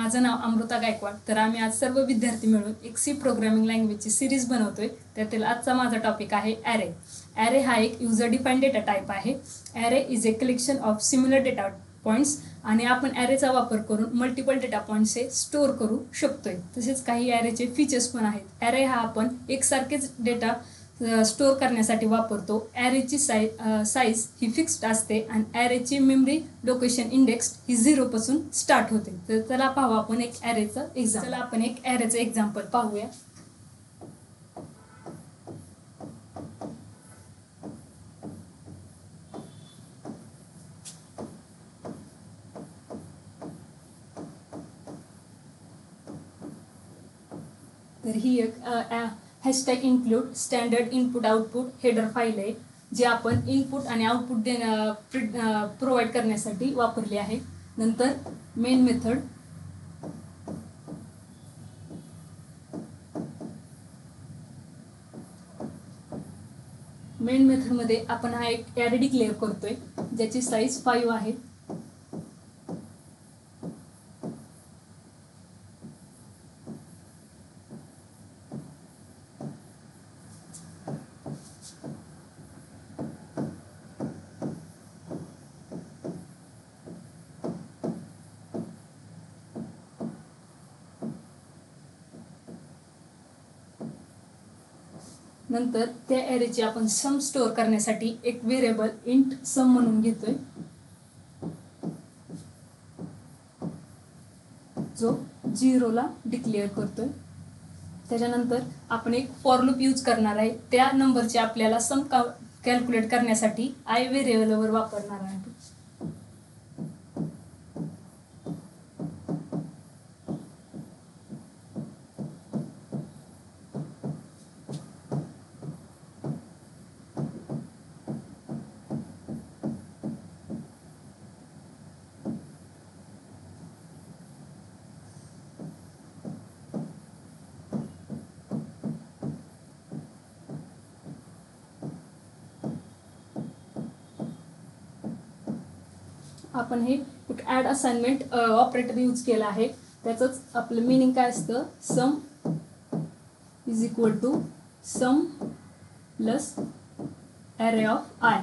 माझं नाव अमृता गायकवाड। तर आम्ही आज सर्व विद्यार्थी मिळून एक सी प्रोग्रामिंग लँग्वेजची सिरीज बनवतोय। त्यातील आजचा माझा टॉपिक आहे ॲरे। ॲरे हा एक यूजर डिफाइंड डेटा टाइप आहे। Array is a collection of similar data points आणि आपण ॲरेचा वापर करून मल्टिपल डेटा पॉईंट्स स्टोअर करू शकतोय। तसेच काही ॲरेचे फीचर्स पण आहेत। ॲरे हा आपण एकसारखेच डेटा स्टोअर करण्यासाठी वापरतो। ॲरेची साईज ही फिक्स्ड असते आणि ॲरेची मेमरी लोकेशन इंडेक्स ही 0 पासून स्टार्ट होते। तर चला पाहू आपण एक ॲरेचं एक्झाम्पल पाहूया। तर ही एक hashtag include standard input output header file आहे, जी आपण इनपुट आणि आउटपुट प्रोव्हाइड करण्यासाठी वापरली आहे। नंतर मेन मेथडमध्ये आपण हा एक ॲरे डिक्लेअर करतोय, ज्याची साईज 5 आहे। नंतर त्या ॲरेची आपण सम स्टोअर करण्यासाठी एक व्हेरिएबल इंट सम म्हणून घेतोय, जो 0 ला डिक्लेअर करतोय। त्याच्यानंतर आपण एक फॉर लूप यूज करणार आहे। त्या नंबरचे आपल्याला सम कॅल्क्युलेट करण्यासाठी आय व्हेरिएबलवर वापरणार आहे। आपण हे एक ॲड असाइनमेंट ऑपरेटर यूज केला आहे। त्याचंच आपलं मिनिंग काय असतं, sum is equal to sum plus array of i.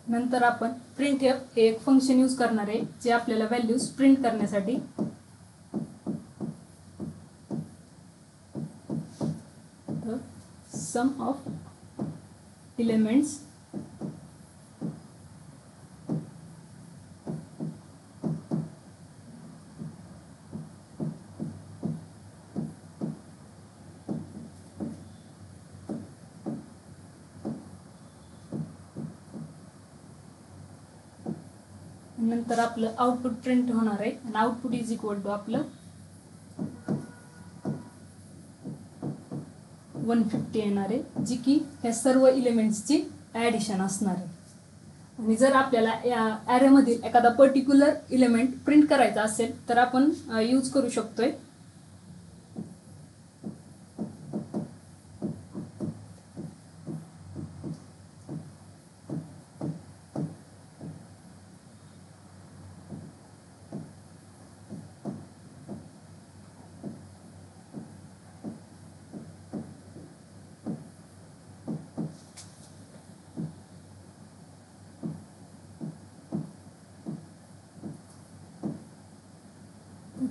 नंतर आपण प्रिंटएफ हे एक फंक्शन यूज करणार आहे, जे आपल्याला व्हॅल्यूज प्रिंट करण्यासाठी sum of elements नंतर आपलं आउटपुट प्रिंट होणार आहे आणि आउटपुट इज इक्वल टू आपलं 150 येणार आहे, जी की ह्या सर्व इलेमेंट्सची ॲडिशन असणार आहे। आणि जर आपल्याला या ॲरेमधील एखादा पर्टिक्युलर इलेमेंट प्रिंट करायचा असेल तर आपण यूज करू शकतोय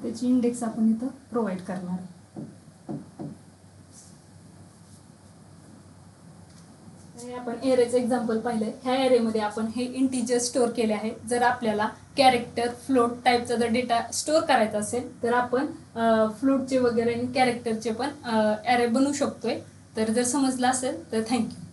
त्याची इंडेक्स आपण इथं प्रोव्हाइड करणार आहे। आपण ॲरेचं एक्झाम्पल पाहिलंय। ह्या ॲरेमध्ये आपण हे इंटिजर स्टोअर केले आहे। जर आपल्याला कॅरेक्टर फ्लोट टाईपचा जर डेटा स्टोअर करायचा असेल तर आपण फ्लोटचे वगैरे आणि कॅरेक्टरचे पण ॲरे बनवू शकतोय। तर जर समजलं असेल तर थँक्यू।